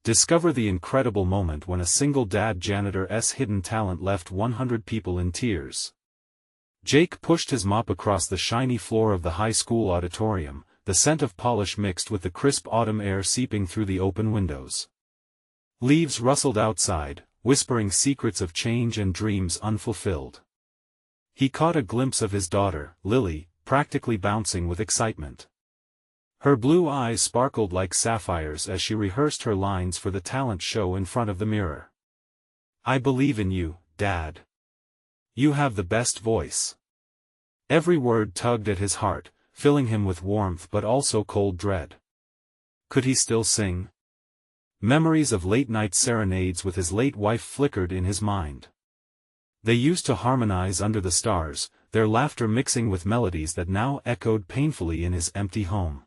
Discover the incredible moment when a single dad janitor's hidden talent left 100 people in tears. Jake pushed his mop across the shiny floor of the high school auditorium, the scent of polish mixed with the crisp autumn air seeping through the open windows. Leaves rustled outside, whispering secrets of change and dreams unfulfilled. He caught a glimpse of his daughter, Lily, practically bouncing with excitement. Her blue eyes sparkled like sapphires as she rehearsed her lines for the talent show in front of the mirror. "I believe in you, Dad. You have the best voice." Every word tugged at his heart, filling him with warmth but also cold dread. Could he still sing? Memories of late-night serenades with his late wife flickered in his mind. They used to harmonize under the stars, their laughter mixing with melodies that now echoed painfully in his empty home.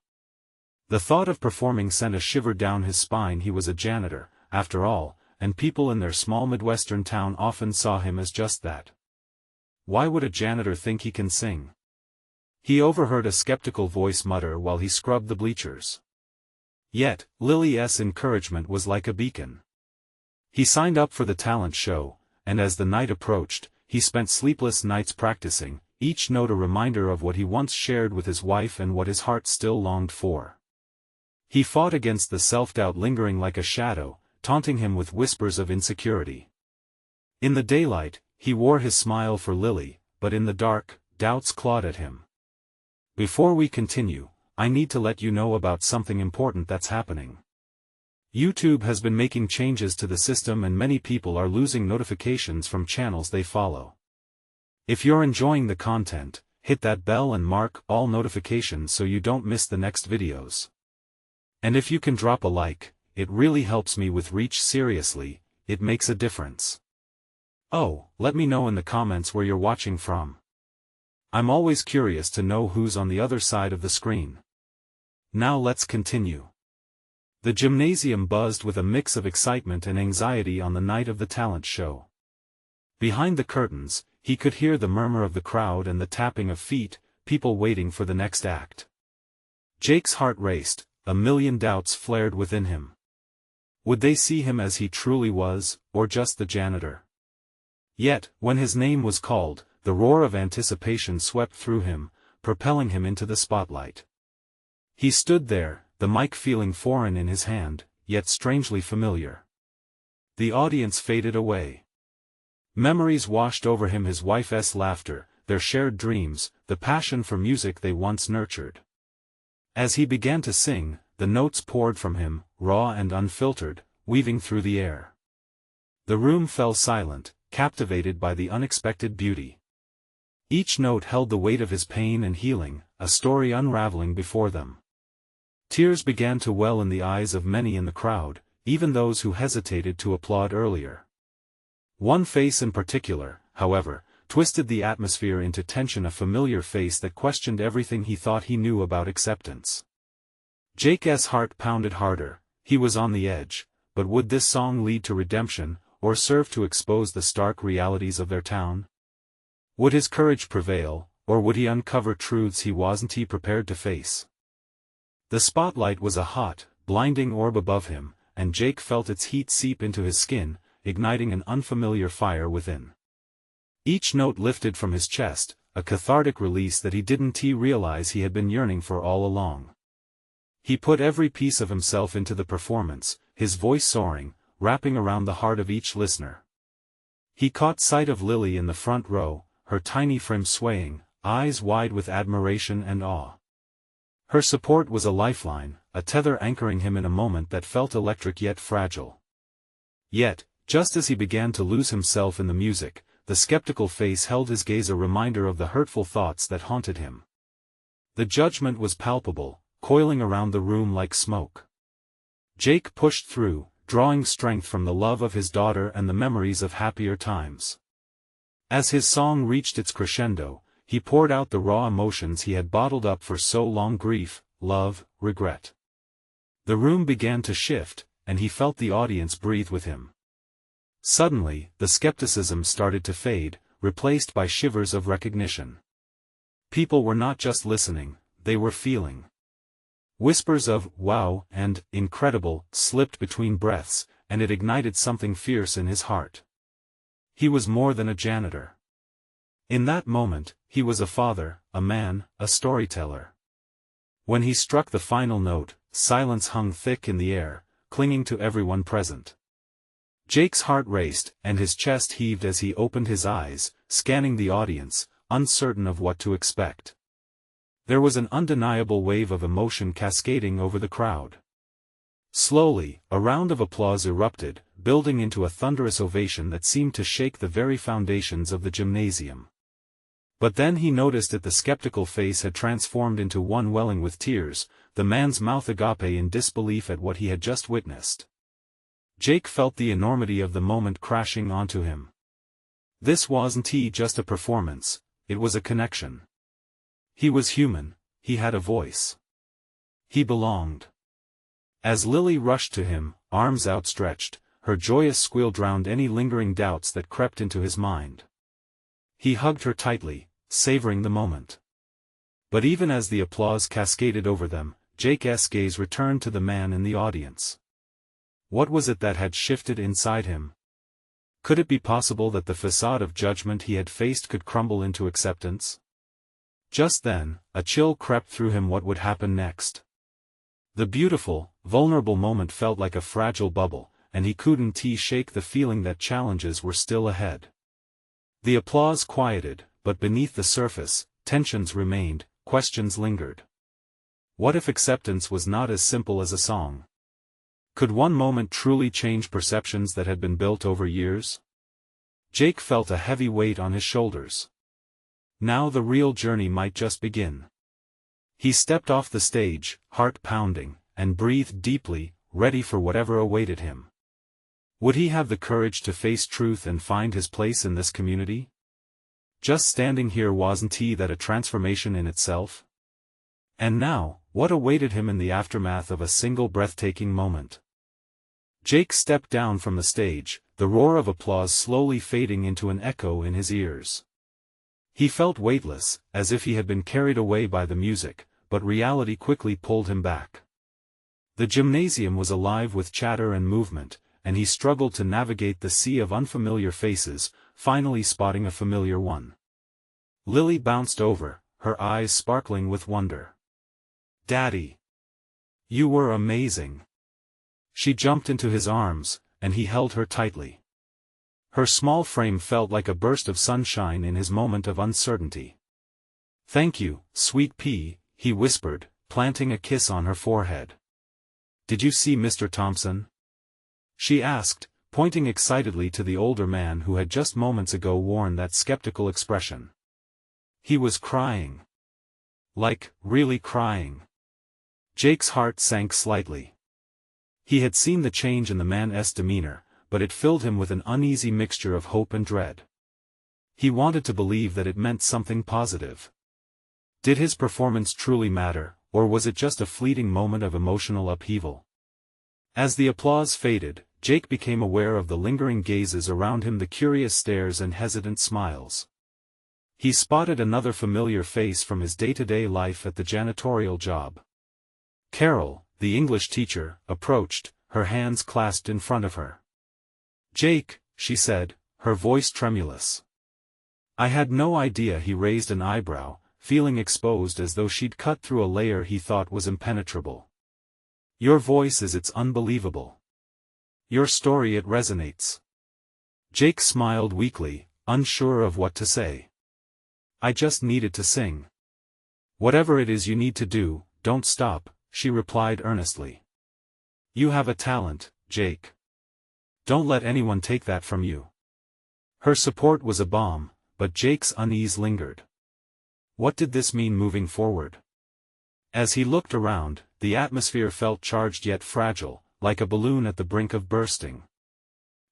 The thought of performing sent a shiver down his spine. He was a janitor, after all, and people in their small Midwestern town often saw him as just that. Why would a janitor think he can sing? He overheard a skeptical voice mutter while he scrubbed the bleachers. Yet, Lily's encouragement was like a beacon. He signed up for the talent show, and as the night approached, he spent sleepless nights practicing, each note a reminder of what he once shared with his wife and what his heart still longed for. He fought against the self-doubt lingering like a shadow, taunting him with whispers of insecurity. In the daylight, he wore his smile for Lily, but in the dark, doubts clawed at him. Before we continue, I need to let you know about something important that's happening. YouTube has been making changes to the system and many people are losing notifications from channels they follow. If you're enjoying the content, hit that bell and mark all notifications so you don't miss the next videos. And if you can drop a like, it really helps me with reach. Seriously, it makes a difference. Oh, let me know in the comments where you're watching from. I'm always curious to know who's on the other side of the screen. Now let's continue. The gymnasium buzzed with a mix of excitement and anxiety on the night of the talent show. Behind the curtains, he could hear the murmur of the crowd and the tapping of feet, people waiting for the next act. Jake's heart raced. A million doubts flared within him. Would they see him as he truly was, or just the janitor? Yet, when his name was called, the roar of anticipation swept through him, propelling him into the spotlight. He stood there, the mic feeling foreign in his hand, yet strangely familiar. The audience faded away. Memories washed over him: his wife's laughter, their shared dreams, the passion for music they once nurtured. As he began to sing, the notes poured from him, raw and unfiltered, weaving through the air. The room fell silent, captivated by the unexpected beauty. Each note held the weight of his pain and healing, a story unraveling before them. Tears began to well in the eyes of many in the crowd, even those who hesitated to applaud earlier. One face in particular, however, twisted the atmosphere into tension: a familiar face that questioned everything he thought he knew about acceptance. Jake's heart pounded harder. He was on the edge, but would this song lead to redemption, or serve to expose the stark realities of their town? Would his courage prevail, or would he uncover truths he wasn't prepared to face? The spotlight was a hot, blinding orb above him, and Jake felt its heat seep into his skin, igniting an unfamiliar fire within. Each note lifted from his chest, a cathartic release that he didn't realize he had been yearning for all along. He put every piece of himself into the performance, his voice soaring, wrapping around the heart of each listener. He caught sight of Lily in the front row, her tiny frame swaying, eyes wide with admiration and awe. Her support was a lifeline, a tether anchoring him in a moment that felt electric yet fragile. Yet, just as he began to lose himself in the music, the skeptical face held his gaze, a reminder of the hurtful thoughts that haunted him. The judgment was palpable, coiling around the room like smoke. Jake pushed through, drawing strength from the love of his daughter and the memories of happier times. As his song reached its crescendo, he poured out the raw emotions he had bottled up for so long: grief, love, regret. The room began to shift, and he felt the audience breathe with him. Suddenly, the skepticism started to fade, replaced by shivers of recognition. People were not just listening, they were feeling. Whispers of "wow" and "incredible" slipped between breaths, and it ignited something fierce in his heart. He was more than a janitor. In that moment, he was a father, a man, a storyteller. When he struck the final note, silence hung thick in the air, clinging to everyone present. Jake's heart raced, and his chest heaved as he opened his eyes, scanning the audience, uncertain of what to expect. There was an undeniable wave of emotion cascading over the crowd. Slowly, a round of applause erupted, building into a thunderous ovation that seemed to shake the very foundations of the gymnasium. But then he noticed that the skeptical face had transformed into one welling with tears, the man's mouth agape in disbelief at what he had just witnessed. Jake felt the enormity of the moment crashing onto him. This wasn't just a performance, it was a connection. He was human, he had a voice. He belonged. As Lily rushed to him, arms outstretched, her joyous squeal drowned any lingering doubts that crept into his mind. He hugged her tightly, savoring the moment. But even as the applause cascaded over them, Jake's gaze returned to the man in the audience. What was it that had shifted inside him? Could it be possible that the facade of judgment he had faced could crumble into acceptance? Just then, a chill crept through him. What would happen next? The beautiful, vulnerable moment felt like a fragile bubble, and he couldn't shake the feeling that challenges were still ahead. The applause quieted, but beneath the surface, tensions remained, questions lingered. What if acceptance was not as simple as a song? Could one moment truly change perceptions that had been built over years? Jake felt a heavy weight on his shoulders. Now the real journey might just begin. He stepped off the stage, heart pounding, and breathed deeply, ready for whatever awaited him. Would he have the courage to face truth and find his place in this community? Just standing here wasn't that a transformation in itself? And now, what awaited him in the aftermath of a single breathtaking moment? Jake stepped down from the stage, the roar of applause slowly fading into an echo in his ears. He felt weightless, as if he had been carried away by the music, but reality quickly pulled him back. The gymnasium was alive with chatter and movement, and he struggled to navigate the sea of unfamiliar faces, finally spotting a familiar one. Lily bounced over, her eyes sparkling with wonder. "Daddy! You were amazing!" She jumped into his arms, and he held her tightly. Her small frame felt like a burst of sunshine in his moment of uncertainty. "Thank you, sweet pea," he whispered, planting a kiss on her forehead. "Did you see Mr. Thompson?" she asked, pointing excitedly to the older man who had just moments ago worn that skeptical expression. He was crying. Like, really crying. Jake's heart sank slightly. He had seen the change in the man's demeanor, but it filled him with an uneasy mixture of hope and dread. He wanted to believe that it meant something positive. Did his performance truly matter, or was it just a fleeting moment of emotional upheaval? As the applause faded, Jake became aware of the lingering gazes around him, the curious stares and hesitant smiles. He spotted another familiar face from his day-to-day life at the janitorial job. Carol, the English teacher, approached, her hands clasped in front of her. "Jake," she said, her voice tremulous. "I had no idea." He raised an eyebrow, feeling exposed as though she'd cut through a layer he thought was impenetrable. "Your voice it's unbelievable. Your story, it resonates." Jake smiled weakly, unsure of what to say. "I just needed to sing." "Whatever it is you need to do, don't stop," she replied earnestly. "You have a talent, Jake. Don't let anyone take that from you." Her support was a balm, but Jake's unease lingered. What did this mean moving forward? As he looked around, the atmosphere felt charged yet fragile, like a balloon at the brink of bursting.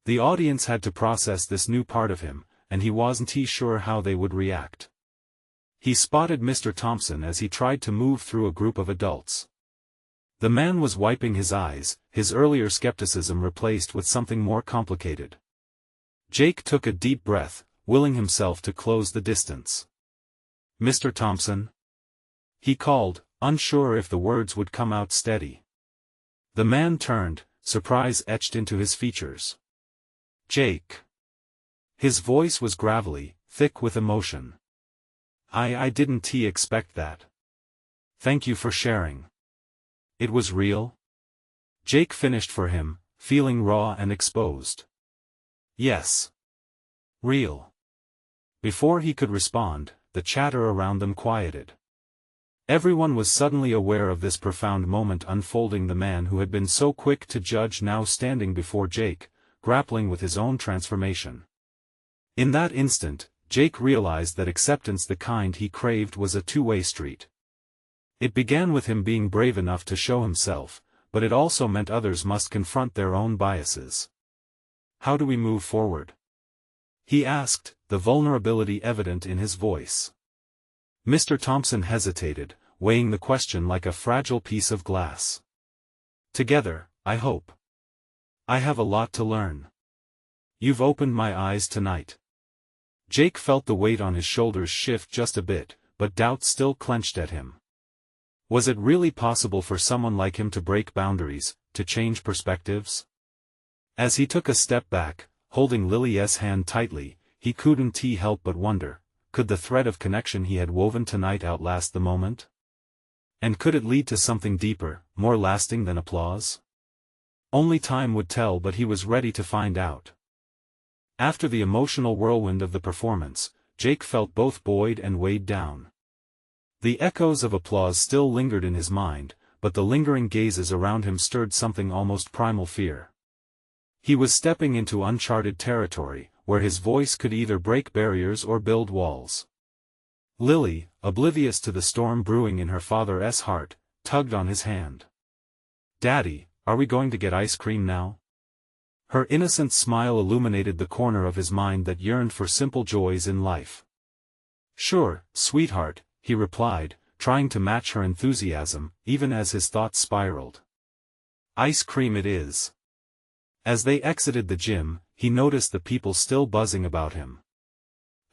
The audience had to process this new part of him, and he wasn't sure how they would react. He spotted Mr. Thompson as he tried to move through a group of adults. The man was wiping his eyes, his earlier skepticism replaced with something more complicated. Jake took a deep breath, willing himself to close the distance. "Mr. Thompson?" he called, unsure if the words would come out steady. The man turned, surprise etched into his features. "Jake." His voice was gravelly, thick with emotion. I didn't expect that. Thank you for sharing. It was real?" Jake finished for him, feeling raw and exposed. "Yes. Real." Before he could respond, the chatter around them quieted. Everyone was suddenly aware of this profound moment unfolding. The man who had been so quick to judge now standing before Jake, grappling with his own transformation. In that instant, Jake realized that acceptance the kind he craved was a two-way street. It began with him being brave enough to show himself, but it also meant others must confront their own biases. "How do we move forward?" he asked, the vulnerability evident in his voice. Mr. Thompson hesitated, weighing the question like a fragile piece of glass. "Together, I hope. I have a lot to learn. You've opened my eyes tonight." Jake felt the weight on his shoulders shift just a bit, but doubt still clenched at him. Was it really possible for someone like him to break boundaries, to change perspectives? As he took a step back, holding Lily's hand tightly, he couldn't help but wonder, could the thread of connection he had woven tonight outlast the moment? And could it lead to something deeper, more lasting than applause? Only time would tell, but he was ready to find out. After the emotional whirlwind of the performance, Jake felt both buoyed and weighed down. The echoes of applause still lingered in his mind, but the lingering gazes around him stirred something almost primal fear. He was stepping into uncharted territory, where his voice could either break barriers or build walls. Lily, oblivious to the storm brewing in her father's heart, tugged on his hand. "Daddy, are we going to get ice cream now?" Her innocent smile illuminated the corner of his mind that yearned for simple joys in life. "Sure, sweetheart," he replied, trying to match her enthusiasm, even as his thoughts spiraled. "Ice cream it is." As they exited the gym, he noticed the people still buzzing about him.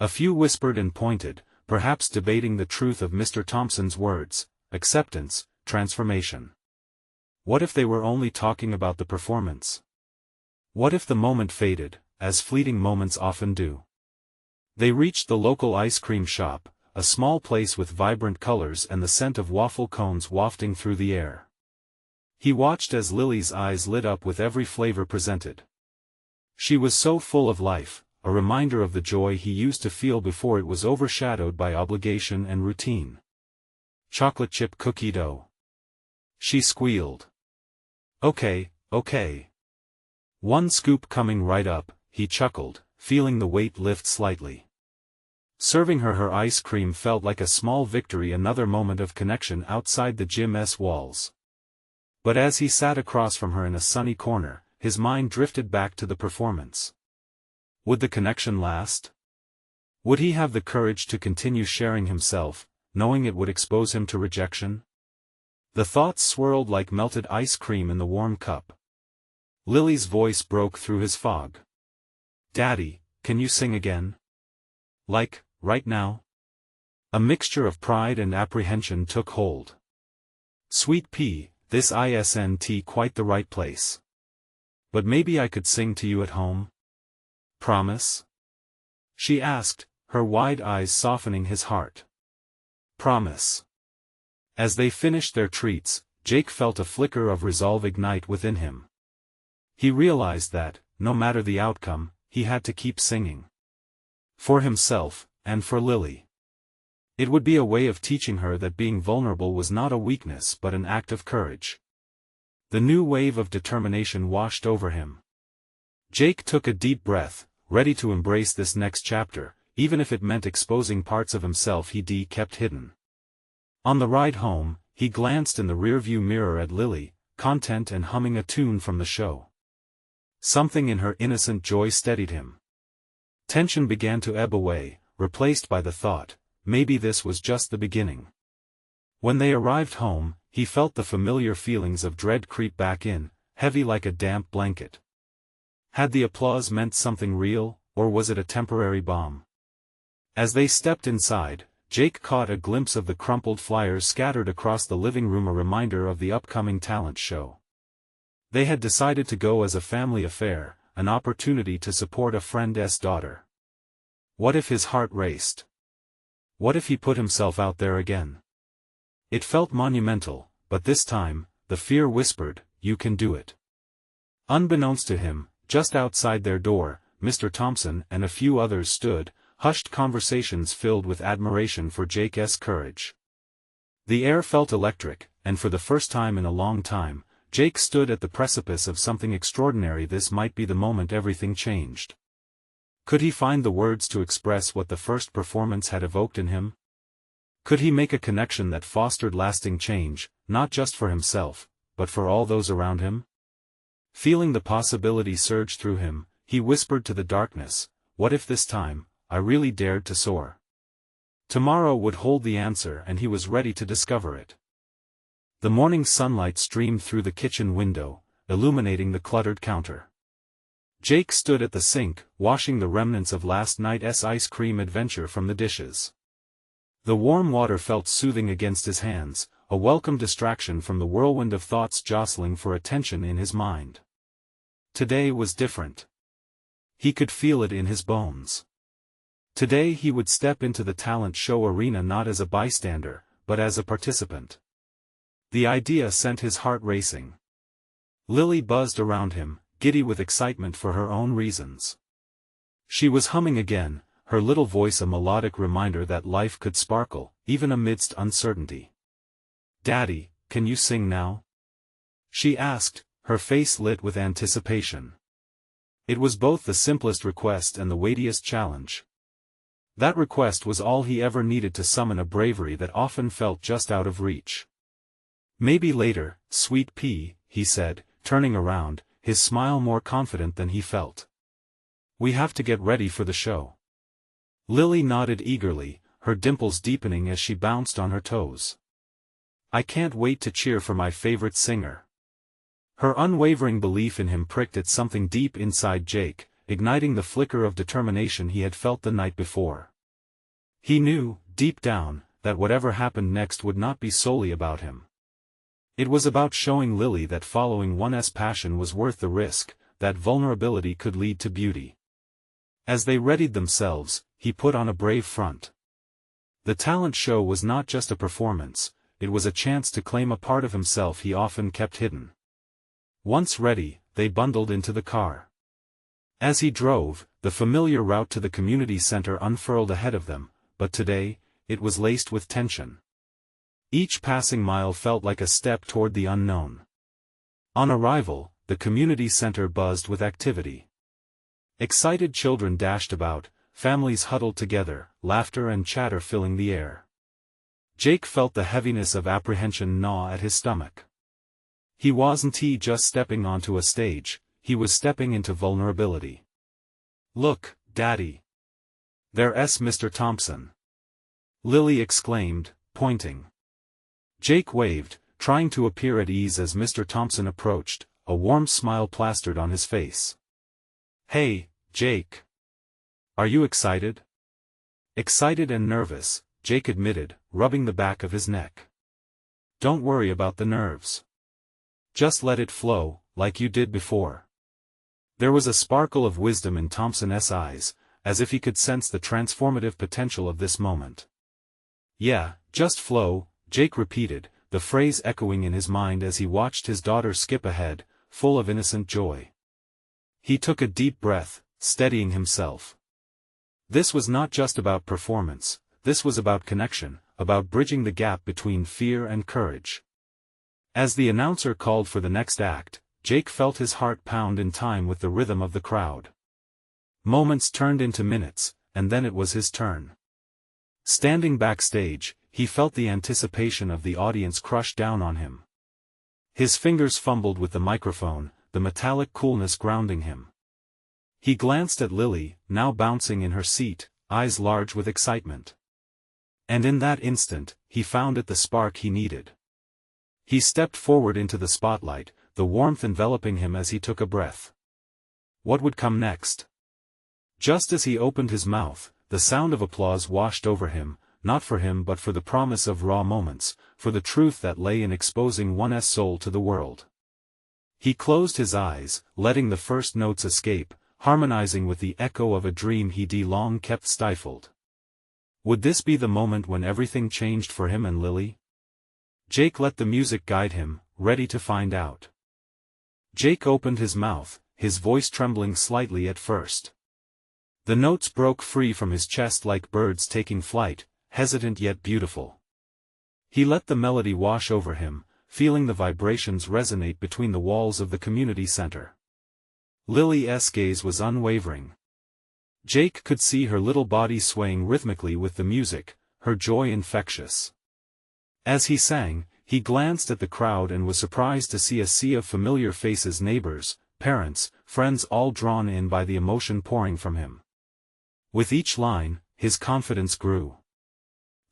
A few whispered and pointed, perhaps debating the truth of Mr. Thompson's words, acceptance, transformation. What if they were only talking about the performance? What if the moment faded, as fleeting moments often do? They reached the local ice cream shop, a small place with vibrant colors and the scent of waffle cones wafting through the air. He watched as Lily's eyes lit up with every flavor presented. She was so full of life, a reminder of the joy he used to feel before it was overshadowed by obligation and routine. "Chocolate chip cookie dough," she squealed. Okay. "One scoop coming right up," he chuckled, feeling the weight lift slightly. Serving her ice cream felt like a small victory, another moment of connection outside the gym's walls. But as he sat across from her in a sunny corner, his mind drifted back to the performance. Would the connection last? Would he have the courage to continue sharing himself, knowing it would expose him to rejection? The thoughts swirled like melted ice cream in the warm cup. Lily's voice broke through his fog. "Daddy, can you sing again? Like, right now?" A mixture of pride and apprehension took hold. "Sweet pea, this isn't quite the right place. But maybe I could sing to you at home? Promise?" she asked, her wide eyes softening his heart. "Promise." As they finished their treats, Jake felt a flicker of resolve ignite within him. He realized that, no matter the outcome, he had to keep singing. For himself, and for Lily. It would be a way of teaching her that being vulnerable was not a weakness but an act of courage. The new wave of determination washed over him. Jake took a deep breath, ready to embrace this next chapter, even if it meant exposing parts of himself he'd kept hidden. On the ride home, he glanced in the rearview mirror at Lily, content and humming a tune from the show. Something in her innocent joy steadied him. Tension began to ebb away, replaced by the thought, maybe this was just the beginning. When they arrived home, he felt the familiar feelings of dread creep back in, heavy like a damp blanket. Had the applause meant something real, or was it a temporary bomb? As they stepped inside, Jake caught a glimpse of the crumpled flyers scattered across the living room, a reminder of the upcoming talent show. They had decided to go as a family affair, an opportunity to support a friend's daughter. What if his heart raced? What if he put himself out there again? It felt monumental, but this time, the fear whispered, "You can do it." Unbeknownst to him, just outside their door, Mr. Thompson and a few others stood, hushed conversations filled with admiration for Jake's courage. The air felt electric, and for the first time in a long time, Jake stood at the precipice of something extraordinary. This might be the moment everything changed. Could he find the words to express what the first performance had evoked in him? Could he make a connection that fostered lasting change, not just for himself, but for all those around him? Feeling the possibility surge through him, he whispered to the darkness, "What if this time, I really dared to soar?" Tomorrow would hold the answer, and he was ready to discover it. The morning sunlight streamed through the kitchen window, illuminating the cluttered counter. Jake stood at the sink, washing the remnants of last night's ice cream adventure from the dishes. The warm water felt soothing against his hands, a welcome distraction from the whirlwind of thoughts jostling for attention in his mind. Today was different. He could feel it in his bones. Today he would step into the talent show arena not as a bystander, but as a participant. The idea sent his heart racing. Lily buzzed around him, giddy with excitement for her own reasons. She was humming again, her little voice a melodic reminder that life could sparkle, even amidst uncertainty. "Daddy, can you sing now?" she asked, her face lit with anticipation. It was both the simplest request and the weightiest challenge. That request was all he ever needed to summon a bravery that often felt just out of reach. "Maybe later, sweet pea," he said, turning around, his smile more confident than he felt. "We have to get ready for the show." Lily nodded eagerly, her dimples deepening as she bounced on her toes. "I can't wait to cheer for my favorite singer." Her unwavering belief in him pricked at something deep inside Jake, igniting the flicker of determination he had felt the night before. He knew, deep down, that whatever happened next would not be solely about him. It was about showing Lily that following one's passion was worth the risk, that vulnerability could lead to beauty. As they readied themselves, he put on a brave front. The talent show was not just a performance, it was a chance to claim a part of himself he often kept hidden. Once ready, they bundled into the car. As he drove, the familiar route to the community center unfurled ahead of them, but today, it was laced with tension. Each passing mile felt like a step toward the unknown. On arrival, the community center buzzed with activity. Excited children dashed about, families huddled together, laughter and chatter filling the air. Jake felt the heaviness of apprehension gnaw at his stomach. He wasn't just stepping onto a stage, he was stepping into vulnerability. "Look, Daddy. There's Mr. Thompson," Lily exclaimed, pointing. Jake waved, trying to appear at ease as Mr. Thompson approached, a warm smile plastered on his face. "Hey, Jake. Are you excited?" "Excited and nervous," Jake admitted, rubbing the back of his neck. "Don't worry about the nerves. Just let it flow, like you did before." There was a sparkle of wisdom in Thompson's eyes, as if he could sense the transformative potential of this moment. "Yeah, just flow," Jake repeated, the phrase echoing in his mind as he watched his daughter skip ahead, full of innocent joy. He took a deep breath, steadying himself. This was not just about performance, this was about connection, about bridging the gap between fear and courage. As the announcer called for the next act, Jake felt his heart pound in time with the rhythm of the crowd. Moments turned into minutes, and then it was his turn. Standing backstage, he felt the anticipation of the audience crush down on him. His fingers fumbled with the microphone, the metallic coolness grounding him. He glanced at Lily, now bouncing in her seat, eyes large with excitement. And in that instant, he found it the spark he needed. He stepped forward into the spotlight, the warmth enveloping him as he took a breath. What would come next? Just as he opened his mouth, the sound of applause washed over him, not for him but for the promise of raw moments, for the truth that lay in exposing one's soul to the world. He closed his eyes, letting the first notes escape, harmonizing with the echo of a dream he'd long kept stifled. Would this be the moment when everything changed for him and Lily? Jake let the music guide him, ready to find out. Jake opened his mouth, his voice trembling slightly at first. The notes broke free from his chest like birds taking flight, hesitant yet beautiful. He let the melody wash over him, feeling the vibrations resonate between the walls of the community center. Lily's gaze was unwavering. Jake could see her little body swaying rhythmically with the music, her joy infectious. As he sang, he glanced at the crowd and was surprised to see a sea of familiar faces, neighbors, parents, friends, all drawn in by the emotion pouring from him. With each line, his confidence grew.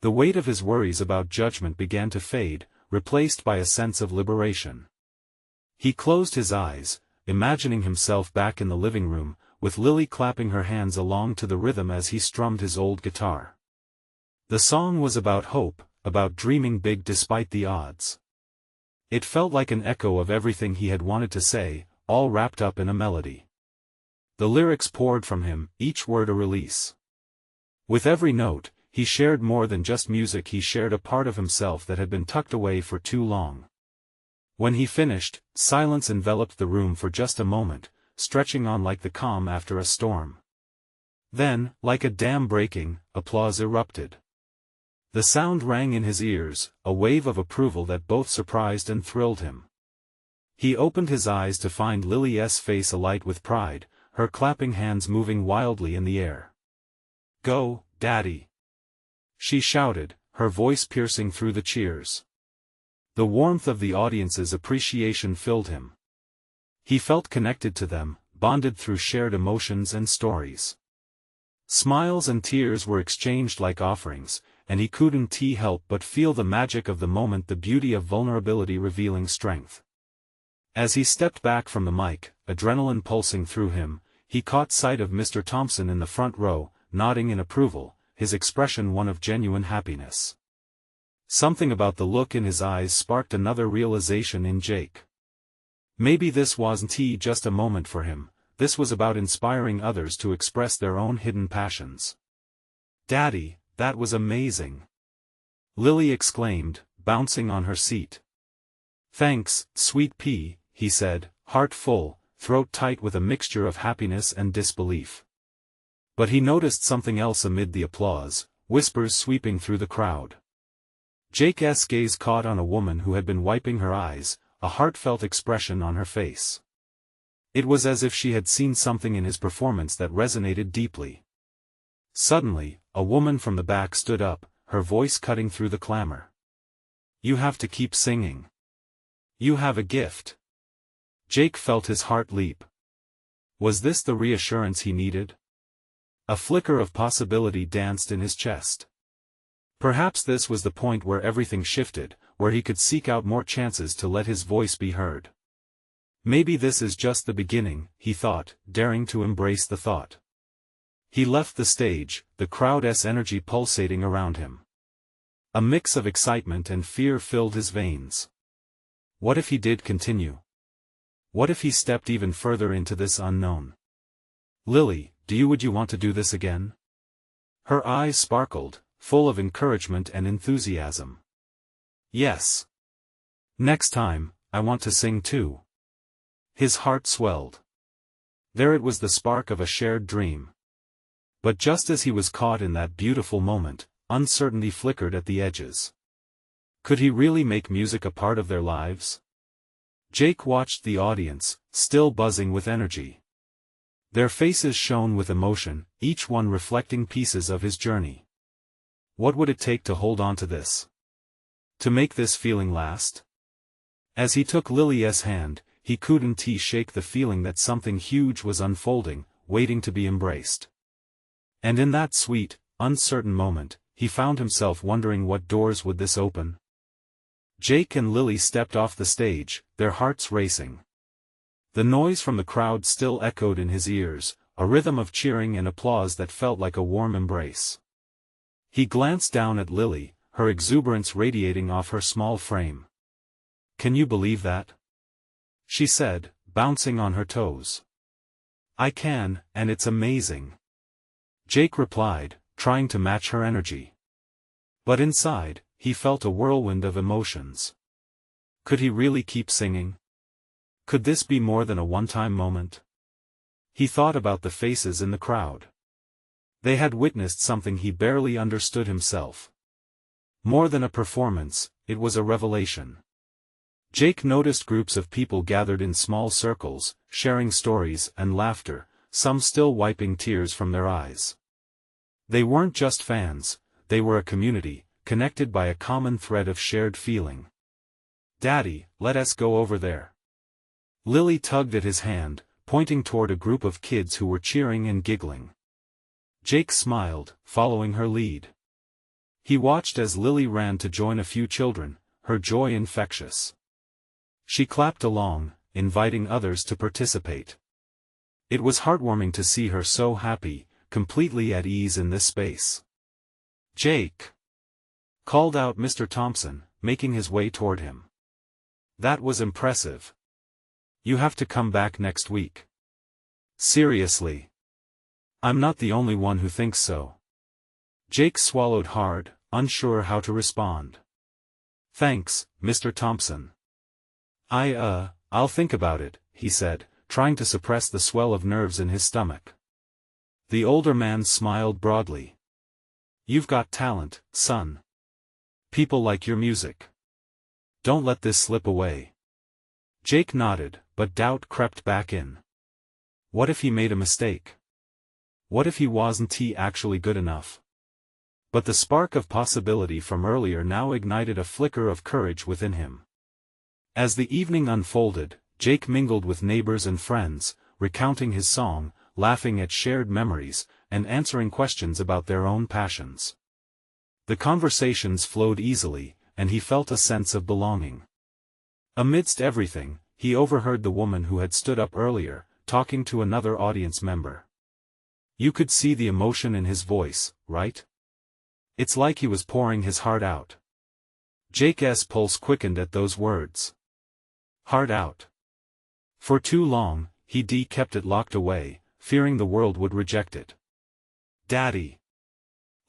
The weight of his worries about judgment began to fade, replaced by a sense of liberation. He closed his eyes, imagining himself back in the living room, with Lily clapping her hands along to the rhythm as he strummed his old guitar. The song was about hope, about dreaming big despite the odds. It felt like an echo of everything he had wanted to say, all wrapped up in a melody. The lyrics poured from him, each word a release. With every note, he shared more than just music, he shared a part of himself that had been tucked away for too long. When he finished, silence enveloped the room for just a moment, stretching on like the calm after a storm. Then, like a dam breaking, applause erupted. The sound rang in his ears, a wave of approval that both surprised and thrilled him. He opened his eyes to find Lily's face alight with pride, her clapping hands moving wildly in the air. "Go, Daddy!" she shouted, her voice piercing through the cheers. The warmth of the audience's appreciation filled him. He felt connected to them, bonded through shared emotions and stories. Smiles and tears were exchanged like offerings, and he couldn't help but feel the magic of the moment, the beauty of vulnerability revealing strength. As he stepped back from the mic, adrenaline pulsing through him, he caught sight of Mr. Thompson in the front row, nodding in approval, his expression one of genuine happiness. Something about the look in his eyes sparked another realization in Jake. Maybe this wasn't just a moment for him, this was about inspiring others to express their own hidden passions. "Daddy, that was amazing!" Lily exclaimed, bouncing on her seat. "Thanks, sweet pea," he said, heart full, throat tight with a mixture of happiness and disbelief. But he noticed something else amid the applause, whispers sweeping through the crowd. Jake's gaze caught on a woman who had been wiping her eyes, a heartfelt expression on her face. It was as if she had seen something in his performance that resonated deeply. Suddenly, a woman from the back stood up, her voice cutting through the clamor. "You have to keep singing. You have a gift." Jake felt his heart leap. Was this the reassurance he needed? A flicker of possibility danced in his chest. Perhaps this was the point where everything shifted, where he could seek out more chances to let his voice be heard. Maybe this is just the beginning, he thought, daring to embrace the thought. He left the stage, the crowd's energy pulsating around him. A mix of excitement and fear filled his veins. What if he did continue? What if he stepped even further into this unknown? "Lily, would you want to do this again?" Her eyes sparkled, full of encouragement and enthusiasm. "Yes. Next time, I want to sing too." His heart swelled. There it was, the spark of a shared dream. But just as he was caught in that beautiful moment, uncertainty flickered at the edges. Could he really make music a part of their lives? Jake watched the audience, still buzzing with energy. Their faces shone with emotion, each one reflecting pieces of his journey. What would it take to hold on to this? To make this feeling last? As he took Lily's hand, he couldn't shake the feeling that something huge was unfolding, waiting to be embraced. And in that sweet, uncertain moment, he found himself wondering, what doors would this open? Jake and Lily stepped off the stage, their hearts racing. The noise from the crowd still echoed in his ears, a rhythm of cheering and applause that felt like a warm embrace. He glanced down at Lily, her exuberance radiating off her small frame. "Can you believe that?" she said, bouncing on her toes. "I can, and it's amazing," Jake replied, trying to match her energy. But inside, he felt a whirlwind of emotions. Could he really keep singing? Could this be more than a one-time moment? He thought about the faces in the crowd. They had witnessed something he barely understood himself. More than a performance, it was a revelation. Jake noticed groups of people gathered in small circles, sharing stories and laughter, some still wiping tears from their eyes. They weren't just fans, they were a community, connected by a common thread of shared feeling. "Daddy, let us go over there." Lily tugged at his hand, pointing toward a group of kids who were cheering and giggling. Jake smiled, following her lead. He watched as Lily ran to join a few children, her joy infectious. She clapped along, inviting others to participate. It was heartwarming to see her so happy, completely at ease in this space. "Jake!" called out Mr. Thompson, making his way toward him. "That was impressive. You have to come back next week." "Seriously? I'm not the only one who thinks so." Jake swallowed hard, unsure how to respond. "Thanks, Mr. Thompson. I'll think about it," he said, trying to suppress the swell of nerves in his stomach. The older man smiled broadly. "You've got talent, son. People like your music. Don't let this slip away." Jake nodded, but doubt crept back in. What if he made a mistake? What if he wasn't actually good enough? But the spark of possibility from earlier now ignited a flicker of courage within him. As the evening unfolded, Jake mingled with neighbors and friends, recounting his song, laughing at shared memories, and answering questions about their own passions. The conversations flowed easily, and he felt a sense of belonging. Amidst everything, he overheard the woman who had stood up earlier, talking to another audience member. You could see the emotion in his voice, right? It's like he was pouring his heart out. Jake's pulse quickened at those words. Heart out. For too long, he kept it locked away, fearing the world would reject it. "Daddy!"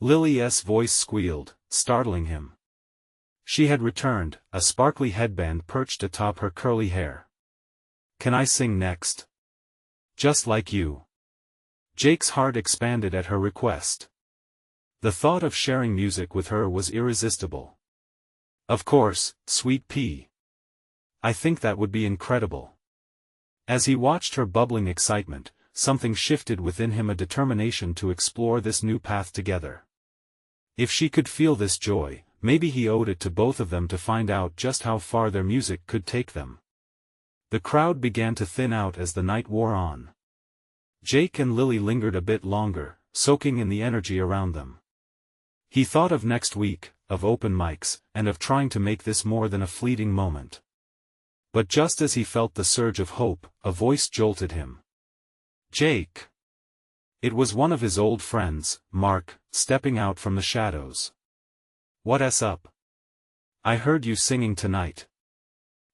Lily's voice squealed, startling him. She had returned, a sparkly headband perched atop her curly hair. "Can I sing next? Just like you." Jake's heart expanded at her request. The thought of sharing music with her was irresistible. "Of course, sweet pea. I think that would be incredible." As he watched her bubbling excitement, something shifted within him, a determination to explore this new path together. If she could feel this joy, maybe he owed it to both of them to find out just how far their music could take them. The crowd began to thin out as the night wore on. Jake and Lily lingered a bit longer, soaking in the energy around them. He thought of next week, of open mics, and of trying to make this more than a fleeting moment. But just as he felt the surge of hope, a voice jolted him. "Jake!" It was one of his old friends, Mark, stepping out from the shadows. "What's up? I heard you singing tonight.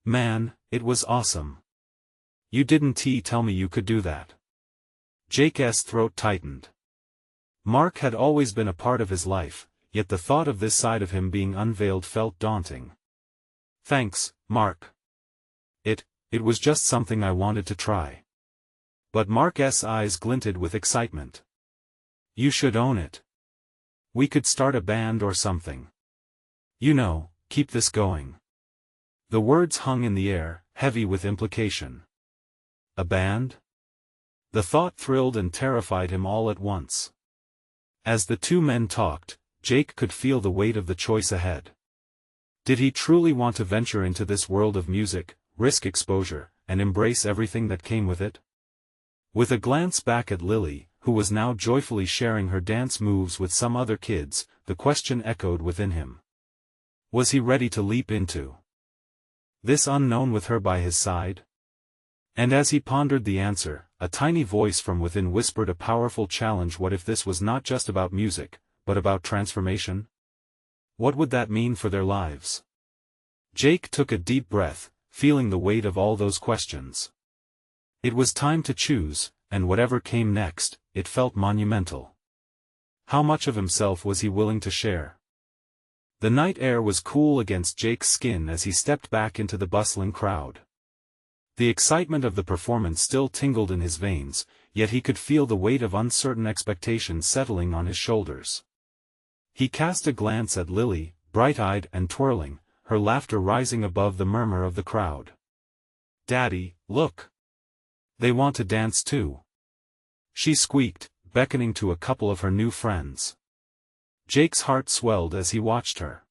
Man, it was awesome. You didn't tell me you could do that." Jake's throat tightened. Mark had always been a part of his life, yet the thought of this side of him being unveiled felt daunting. "Thanks, Mark. It was just something I wanted to try." But Mark's eyes glinted with excitement. "You should own it. We could start a band or something. You know, keep this going." The words hung in the air, heavy with implication. A band? The thought thrilled and terrified him all at once. As the two men talked, Jake could feel the weight of the choice ahead. Did he truly want to venture into this world of music, risk exposure, and embrace everything that came with it? With a glance back at Lily, who was now joyfully sharing her dance moves with some other kids, the question echoed within him. Was he ready to leap into this unknown with her by his side? And as he pondered the answer, a tiny voice from within whispered a powerful challenge. What if this was not just about music, but about transformation? What would that mean for their lives? Jake took a deep breath, feeling the weight of all those questions. It was time to choose, and whatever came next, it felt monumental. How much of himself was he willing to share? The night air was cool against Jake's skin as he stepped back into the bustling crowd. The excitement of the performance still tingled in his veins, yet he could feel the weight of uncertain expectation settling on his shoulders. He cast a glance at Lily, bright-eyed and twirling, her laughter rising above the murmur of the crowd. "Daddy, look! They want to dance too," she squeaked, beckoning to a couple of her new friends. Jake's heart swelled as he watched her.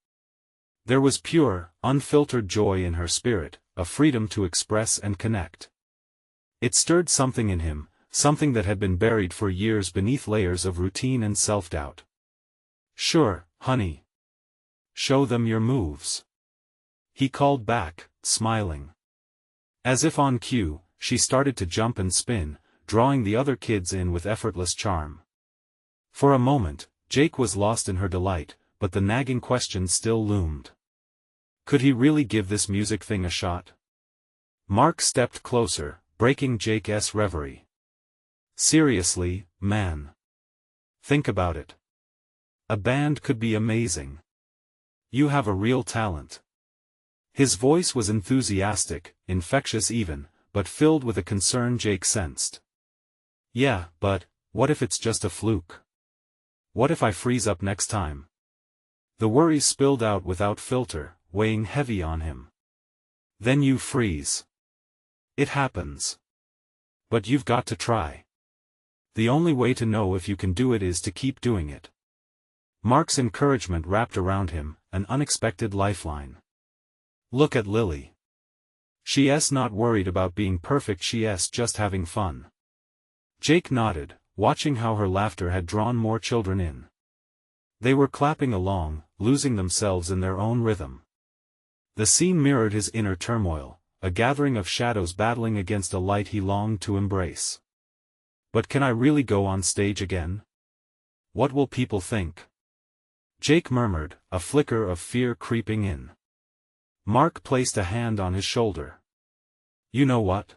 There was pure, unfiltered joy in her spirit, a freedom to express and connect. It stirred something in him, something that had been buried for years beneath layers of routine and self-doubt. "Sure, honey. Show them your moves," he called back, smiling. As if on cue, she started to jump and spin, drawing the other kids in with effortless charm. For a moment, Jake was lost in her delight, but the nagging question still loomed. Could he really give this music thing a shot? Mark stepped closer, breaking Jake's reverie. "Seriously, man. Think about it. A band could be amazing. You have a real talent." His voice was enthusiastic, infectious even, but filled with a concern Jake sensed. "Yeah, but, what if it's just a fluke? What if I freeze up next time?" The worries spilled out without filter, weighing heavy on him. "Then you freeze. It happens. But you've got to try. The only way to know if you can do it is to keep doing it." Mark's encouragement wrapped around him, an unexpected lifeline. "Look at Lily. She's not worried about being perfect, she's just having fun." Jake nodded, watching how her laughter had drawn more children in. They were clapping along, losing themselves in their own rhythm. The scene mirrored his inner turmoil, a gathering of shadows battling against a light he longed to embrace. "But can I really go on stage again? What will people think?" Jake murmured, a flicker of fear creeping in. Mark placed a hand on his shoulder. "You know what?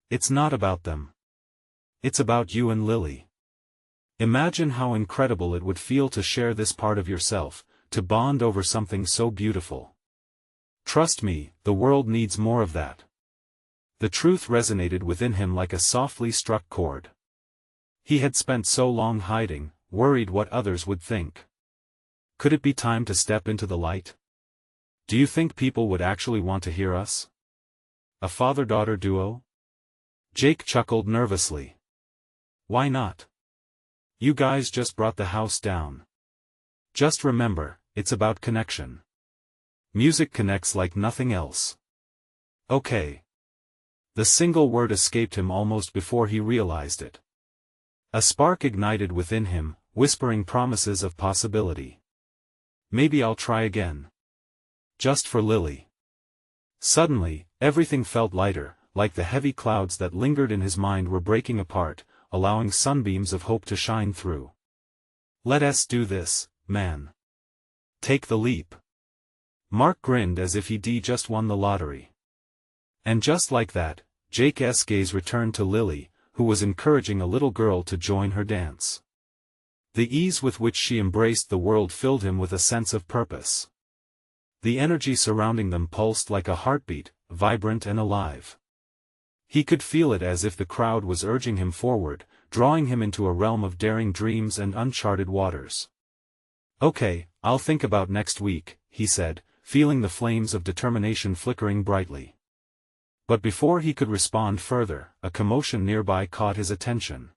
It's not about them. It's about you and Lily. Imagine how incredible it would feel to share this part of yourself, to bond over something so beautiful. Trust me, the world needs more of that." The truth resonated within him like a softly struck chord. He had spent so long hiding, worried what others would think. Could it be time to step into the light? "Do you think people would actually want to hear us? A father-daughter duo?" Jake chuckled nervously. "Why not? You guys just brought the house down. Just remember, it's about connection. Music connects like nothing else." "Okay." The single word escaped him almost before he realized it. A spark ignited within him, whispering promises of possibility. "Maybe I'll try again. Just for Lily." Suddenly, everything felt lighter, like the heavy clouds that lingered in his mind were breaking apart, allowing sunbeams of hope to shine through. "Let's do this, man. Take the leap." Mark grinned as if he'd just won the lottery. And just like that, Jake's gaze returned to Lily, who was encouraging a little girl to join her dance. The ease with which she embraced the world filled him with a sense of purpose. The energy surrounding them pulsed like a heartbeat, vibrant and alive. He could feel it as if the crowd was urging him forward, drawing him into a realm of daring dreams and uncharted waters. "Okay, I'll think about next week," he said, feeling the flames of determination flickering brightly. But before he could respond further, a commotion nearby caught his attention.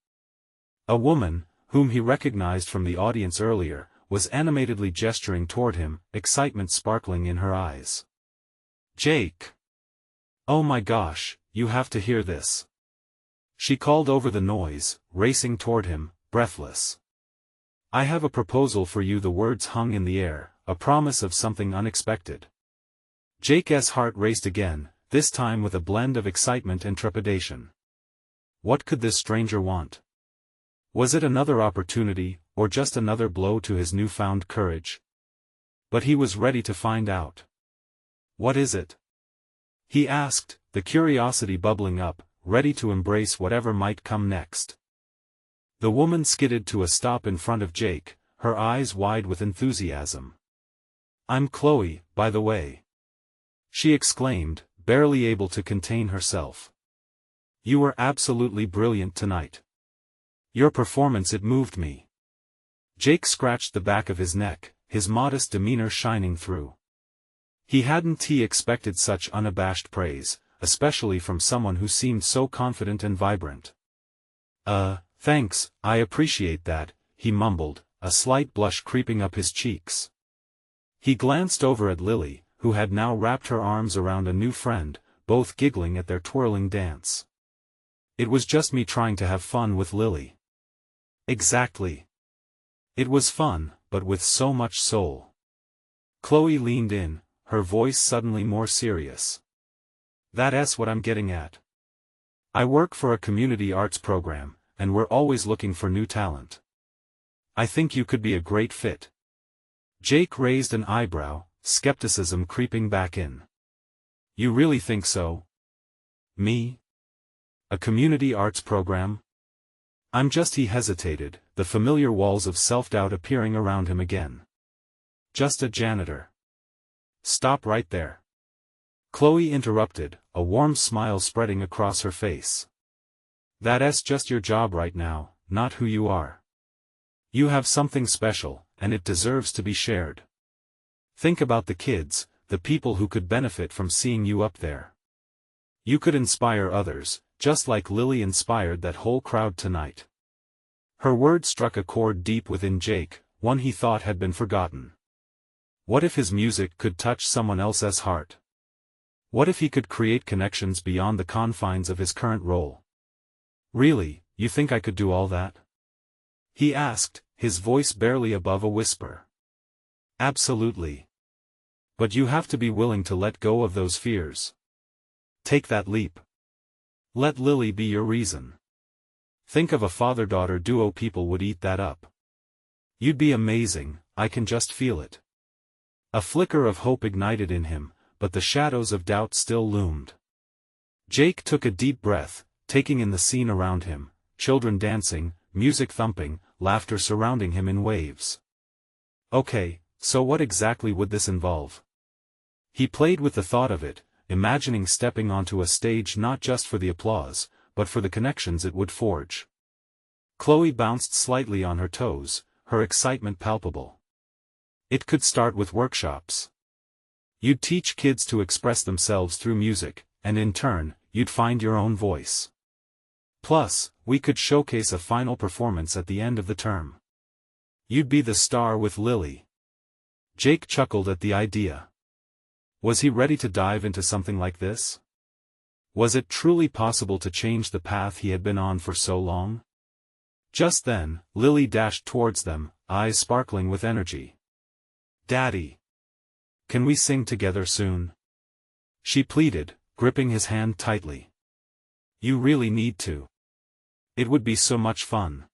A woman, whom he recognized from the audience earlier, was animatedly gesturing toward him, excitement sparkling in her eyes. "Jake! Oh my gosh, you have to hear this." She called over the noise, racing toward him, breathless. "I have a proposal for you." The words hung in the air, a promise of something unexpected. Jake's heart raced again, this time with a blend of excitement and trepidation. What could this stranger want? Was it another opportunity, or just another blow to his newfound courage? But he was ready to find out. "What is it?" he asked, the curiosity bubbling up, ready to embrace whatever might come next. The woman skidded to a stop in front of Jake, her eyes wide with enthusiasm. "I'm Chloe, by the way," she exclaimed, barely able to contain herself. "You were absolutely brilliant tonight. Your performance, it moved me." Jake scratched the back of his neck, his modest demeanor shining through. He hadn't expected such unabashed praise, especially from someone who seemed so confident and vibrant. Thanks, I appreciate that," he mumbled, a slight blush creeping up his cheeks. He glanced over at Lily, who had now wrapped her arms around a new friend, both giggling at their twirling dance. "It was just me trying to have fun with Lily." "Exactly. It was fun, but with so much soul." Chloe leaned in, her voice suddenly more serious. "That's what I'm getting at. I work for a community arts program, and we're always looking for new talent. I think you could be a great fit." Jake raised an eyebrow, skepticism creeping back in. "You really think so? Me? A community arts program? I'm just..." He hesitated, the familiar walls of self-doubt appearing around him again. "Just a janitor." "Stop right there," Chloe interrupted, a warm smile spreading across her face. "That's just your job right now, not who you are. You have something special, and it deserves to be shared. Think about the kids, the people who could benefit from seeing you up there. You could inspire others, just like Lily inspired that whole crowd tonight." Her words struck a chord deep within Jake, one he thought had been forgotten. What if his music could touch someone else's heart? What if he could create connections beyond the confines of his current role? "Really, you think I could do all that?" he asked, his voice barely above a whisper. "Absolutely. But you have to be willing to let go of those fears. Take that leap. Let Lily be your reason. Think of a father-daughter duo. People would eat that up. You'd be amazing, I can just feel it." A flicker of hope ignited in him, but the shadows of doubt still loomed. Jake took a deep breath, taking in the scene around him, children dancing, music thumping, laughter surrounding him in waves. Okay, so what exactly would this involve? He played with the thought of it, imagining stepping onto a stage not just for the applause, but for the connections it would forge. Chloe bounced slightly on her toes, her excitement palpable. "It could start with workshops. You'd teach kids to express themselves through music, and in turn, you'd find your own voice. Plus, we could showcase a final performance at the end of the term. You'd be the star with Lily." Jake chuckled at the idea. Was he ready to dive into something like this? Was it truly possible to change the path he had been on for so long? Just then, Lily dashed towards them, eyes sparkling with energy. "Daddy! Can we sing together soon?" she pleaded, gripping his hand tightly. "You really need to. It would be so much fun."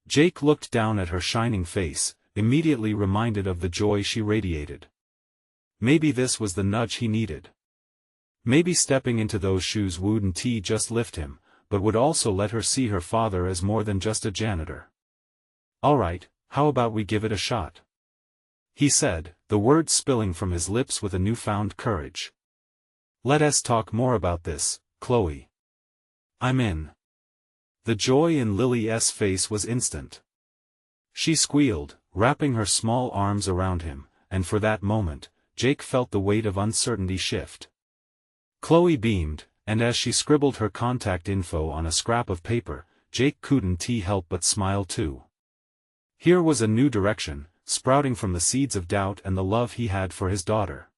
Jake looked down at her shining face, immediately reminded of the joy she radiated. Maybe this was the nudge he needed. Maybe stepping into those shoes wouldn't just lift him, but would also let her see her father as more than just a janitor. "Alright, how about we give it a shot?" he said, the words spilling from his lips with a newfound courage. "Let us talk more about this, Chloe. I'm in." The joy in Lily's face was instant. She squealed, wrapping her small arms around him, and for that moment, Jake felt the weight of uncertainty shift. Chloe beamed, and as she scribbled her contact info on a scrap of paper, Jake couldn't help but smile too. Here was a new direction, sprouting from the seeds of doubt and the love he had for his daughter.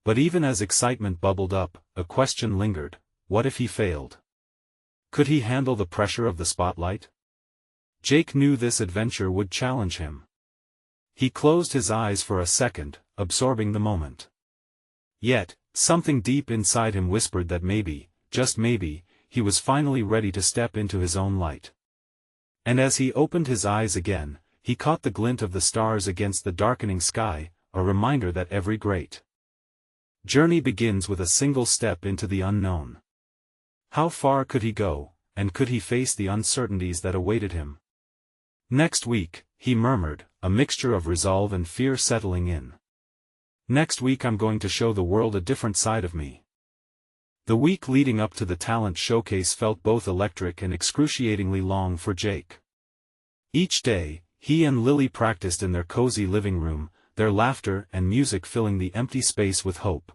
But even as excitement bubbled up, a question lingered: what if he failed? Could he handle the pressure of the spotlight? Jake knew this adventure would challenge him. He closed his eyes for a second, absorbing the moment. Yet, something deep inside him whispered that maybe, just maybe, he was finally ready to step into his own light. And as he opened his eyes again, he caught the glint of the stars against the darkening sky, a reminder that every great journey begins with a single step into the unknown. How far could he go, and could he face the uncertainties that awaited him? Next week, he murmured, a mixture of resolve and fear settling in. Next week I'm going to show the world a different side of me. The week leading up to the talent showcase felt both electric and excruciatingly long for Jake. Each day, he and Lily practiced in their cozy living room, their laughter and music filling the empty space with hope.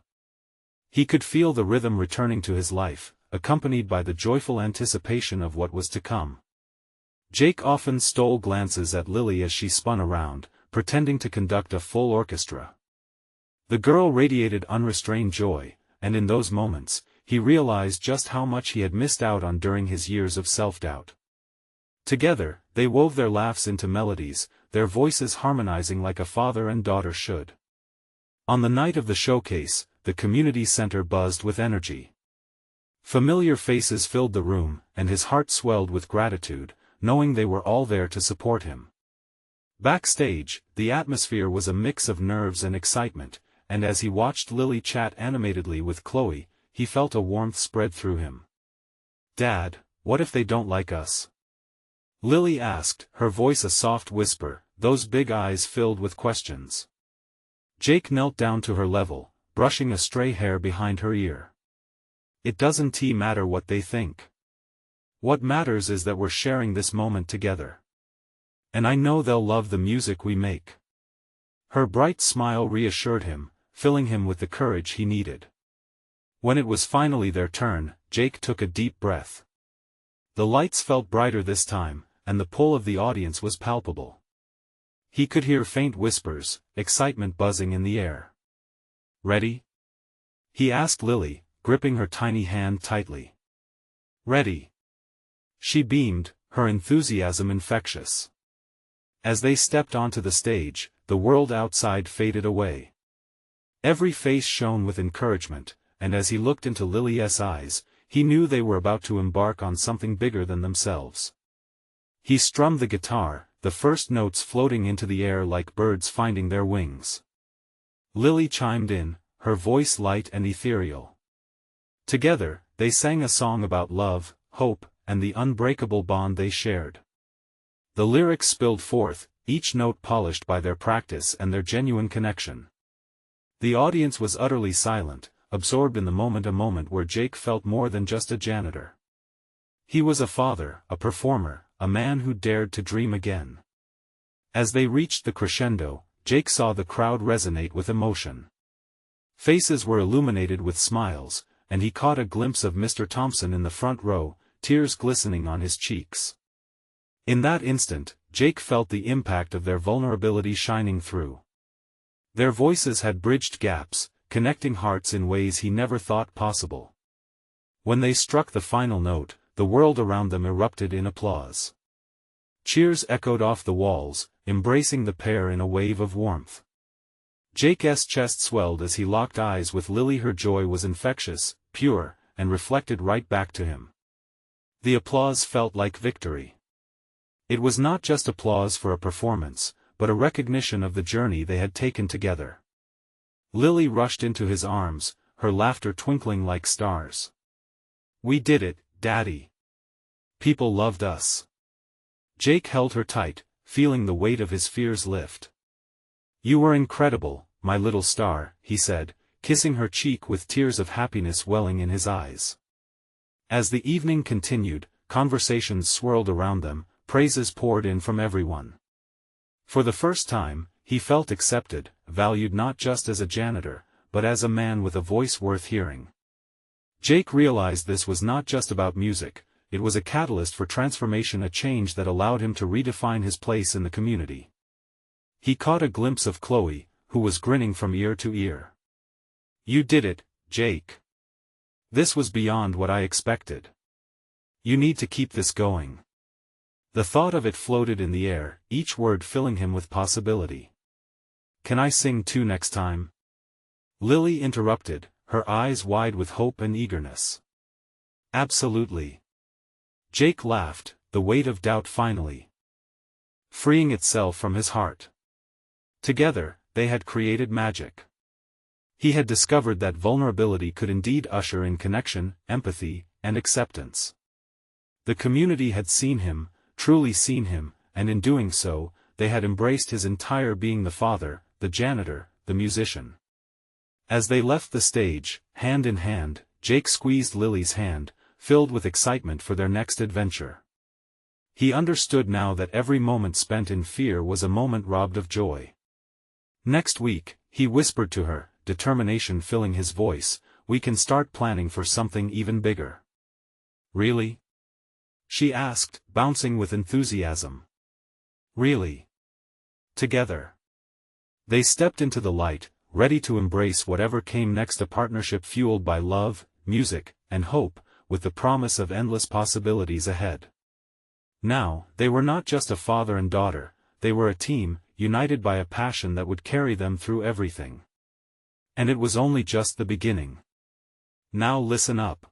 He could feel the rhythm returning to his life, accompanied by the joyful anticipation of what was to come. Jake often stole glances at Lily as she spun around, pretending to conduct a full orchestra. The girl radiated unrestrained joy, and in those moments, he realized just how much he had missed out on during his years of self-doubt. Together, they wove their laughs into melodies, their voices harmonizing like a father and daughter should. On the night of the showcase, the community center buzzed with energy. Familiar faces filled the room, and his heart swelled with gratitude, knowing they were all there to support him. Backstage, the atmosphere was a mix of nerves and excitement, and as he watched Lily chat animatedly with Chloe, he felt a warmth spread through him. "Dad, what if they don't like us?" Lily asked, her voice a soft whisper, those big eyes filled with questions. Jake knelt down to her level, brushing a stray hair behind her ear. "It doesn't matter what they think. What matters is that we're sharing this moment together. And I know they'll love the music we make." Her bright smile reassured him, filling him with the courage he needed. When it was finally their turn, Jake took a deep breath. The lights felt brighter this time, and the pull of the audience was palpable. He could hear faint whispers, excitement buzzing in the air. "Ready?" he asked Lily, gripping her tiny hand tightly. "Ready." She beamed, her enthusiasm infectious. As they stepped onto the stage, the world outside faded away. Every face shone with encouragement, and as he looked into Lily's eyes, he knew they were about to embark on something bigger than themselves. He strummed the guitar, the first notes floating into the air like birds finding their wings. Lily chimed in, her voice light and ethereal. Together, they sang a song about love, hope, and the unbreakable bond they shared. The lyrics spilled forth, each note polished by their practice and their genuine connection. The audience was utterly silent, absorbed in the moment, a moment where Jake felt more than just a janitor. He was a father, a performer, a man who dared to dream again. As they reached the crescendo, Jake saw the crowd resonate with emotion. Faces were illuminated with smiles, and he caught a glimpse of Mr. Thompson in the front row, tears glistening on his cheeks. In that instant, Jake felt the impact of their vulnerability shining through. Their voices had bridged gaps, connecting hearts in ways he never thought possible. When they struck the final note, the world around them erupted in applause. Cheers echoed off the walls, embracing the pair in a wave of warmth. Jake's chest swelled as he locked eyes with Lily. Her joy was infectious, pure, and reflected right back to him. The applause felt like victory. It was not just applause for a performance, but a recognition of the journey they had taken together. Lily rushed into his arms, her laughter twinkling like stars. "We did it, Daddy. People loved us." Jake held her tight, feeling the weight of his fears lift. "You were incredible, my little star," he said, kissing her cheek with tears of happiness welling in his eyes. As the evening continued, conversations swirled around them, praises poured in from everyone. For the first time, he felt accepted, valued not just as a janitor, but as a man with a voice worth hearing. Jake realized this was not just about music, it was a catalyst for transformation, a change that allowed him to redefine his place in the community. He caught a glimpse of Chloe, who was grinning from ear to ear. "You did it, Jake. This was beyond what I expected. You need to keep this going." The thought of it floated in the air, each word filling him with possibility. "Can I sing too next time?" Lily interrupted, her eyes wide with hope and eagerness. "Absolutely." Jake laughed, the weight of doubt finally freeing itself from his heart. Together, they had created magic. He had discovered that vulnerability could indeed usher in connection, empathy, and acceptance. The community had seen him, truly seen him, and in doing so, they had embraced his entire being: the father, the janitor, the musician. As they left the stage, hand in hand, Jake squeezed Lily's hand, filled with excitement for their next adventure. He understood now that every moment spent in fear was a moment robbed of joy. "Next week," he whispered to her, determination filling his voice, "we can start planning for something even bigger." "Really?" she asked, bouncing with enthusiasm. "Really." Together, they stepped into the light, ready to embrace whatever came next, a partnership fueled by love, music, and hope, with the promise of endless possibilities ahead. Now, they were not just a father and daughter, they were a team, united by a passion that would carry them through everything. And it was only just the beginning. Now listen up.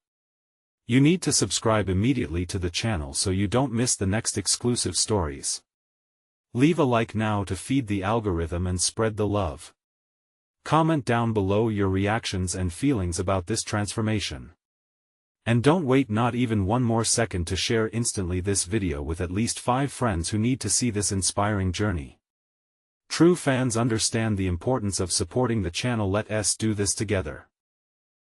You need to subscribe immediately to the channel so you don't miss the next exclusive stories. Leave a like now to feed the algorithm and spread the love. Comment down below your reactions and feelings about this transformation. And don't wait not even one more second to share instantly this video with at least 5 friends who need to see this inspiring journey. True fans understand the importance of supporting the channel. Let us do this together.